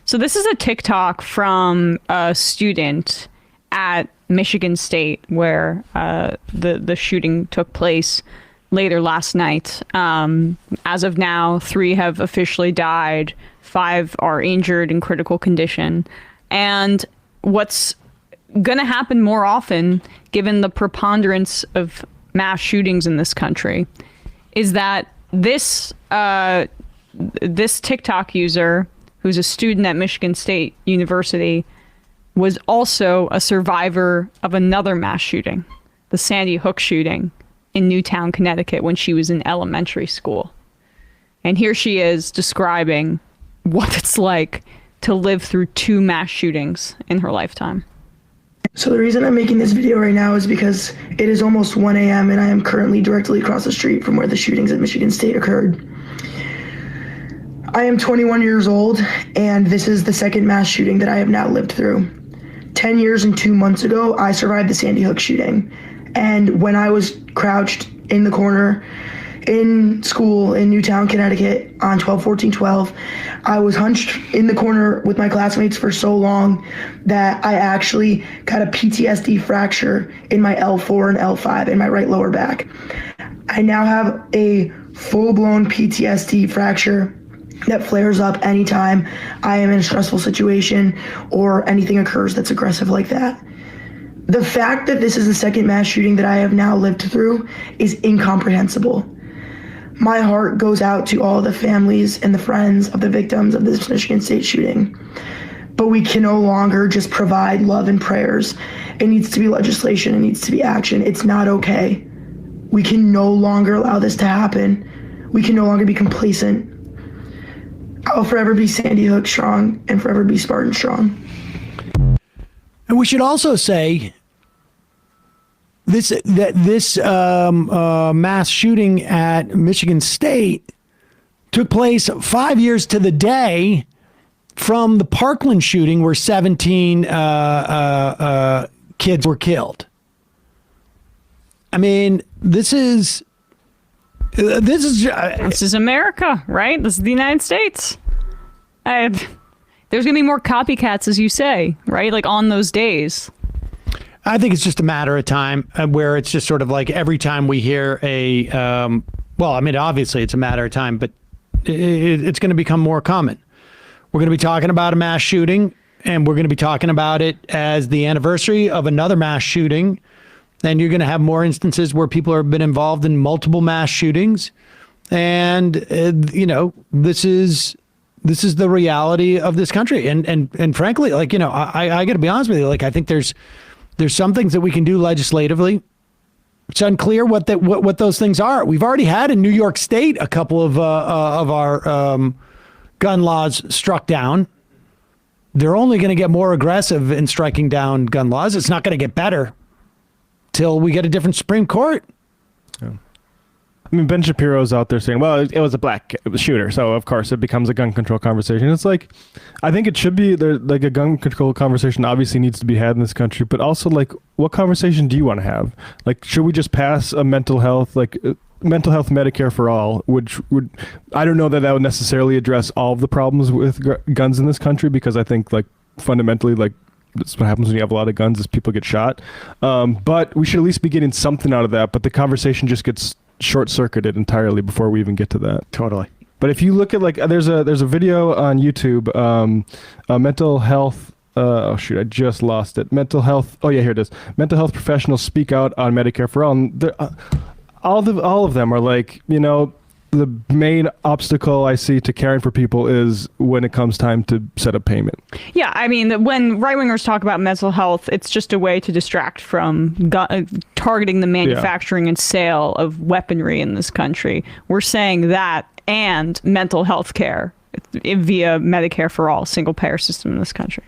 So this is a TikTok from a student at Michigan State where the shooting took place later last night. As of now, 3 have officially died. 5 are injured in critical condition. And what's going to happen more often, given the preponderance of mass shootings in this country, is that this TikTok user, who's a student at Michigan State University, was also a survivor of another mass shooting, the Sandy Hook shooting in Newtown, Connecticut, when she was in elementary school. And here she is describing what it's like to live through 2 mass shootings in her lifetime. So the reason I'm making this video right now is because it is almost 1 a.m. and I am currently directly across the street from where the shootings at Michigan State occurred. I am 21 years old, and this is the second mass shooting that I have now lived through. 10 years and 2 months ago, I survived the Sandy Hook shooting. And when I was crouched in the corner in school in Newtown, Connecticut on 12/14/12, I was hunched in the corner with my classmates for so long that I actually got a PTSD fracture in my L4 and L5 in my right lower back. I now have a full-blown PTSD fracture that flares up anytime I am in a stressful situation or anything occurs that's aggressive like that. The fact that this is the second mass shooting that I have now lived through is incomprehensible. My heart goes out to all the families and the friends of the victims of this Michigan State shooting. But we can no longer just provide love and prayers. It needs to be legislation. It needs to be action. It's not okay. We can no longer allow this to happen. We can no longer be complacent. I'll forever be Sandy Hook strong and forever be Spartan strong. And we should also say this mass shooting at Michigan State took place 5 years to the day from the Parkland shooting, where 17 kids were killed. I mean, this is America, right? This is the United States. There's going to be more copycats, as you say, right? Like on those days. I think it's just a matter of time where it's just sort of like every time we hear obviously it's a matter of time, but it's going to become more common. We're going to be talking about a mass shooting, and we're going to be talking about it as the anniversary of another mass shooting. And you're going to have more instances where people have been involved in multiple mass shootings. And, this is the reality of this country. And frankly, I got to be honest with you, I think there's some things that we can do legislatively. It's unclear what those things are. We've already had in New York State a couple of our gun laws struck down. They're only going to get more aggressive in striking down gun laws. It's not going to get better till we get a different Supreme Court. Yeah. I mean, Ben Shapiro's out there saying, well, it was a black shooter, so of course it becomes a gun control conversation. It's like, I think it should be there, like a gun control conversation obviously needs to be had in this country, but also like, what conversation do you want to have? Like, should we just pass a mental health Medicare for all, which would, I don't know that would necessarily address all of the problems with guns in this country, because I think like fundamentally, like, that's what happens when you have a lot of guns is people get shot. But we should at least be getting something out of that. But the conversation just gets short-circuited entirely before we even get to that. Totally. But if you look at there's a video on YouTube, mental health. I just lost it. Mental health. Oh yeah, here it is. Mental health professionals speak out on Medicare for all. And all of them are like, the main obstacle I see to caring for people is when it comes time to set up payment. Yeah, I mean, when right-wingers talk about mental health, it's just a way to distract from targeting the manufacturing and sale of weaponry in this country. We're saying that and mental health care via Medicare for all, single-payer system in this country.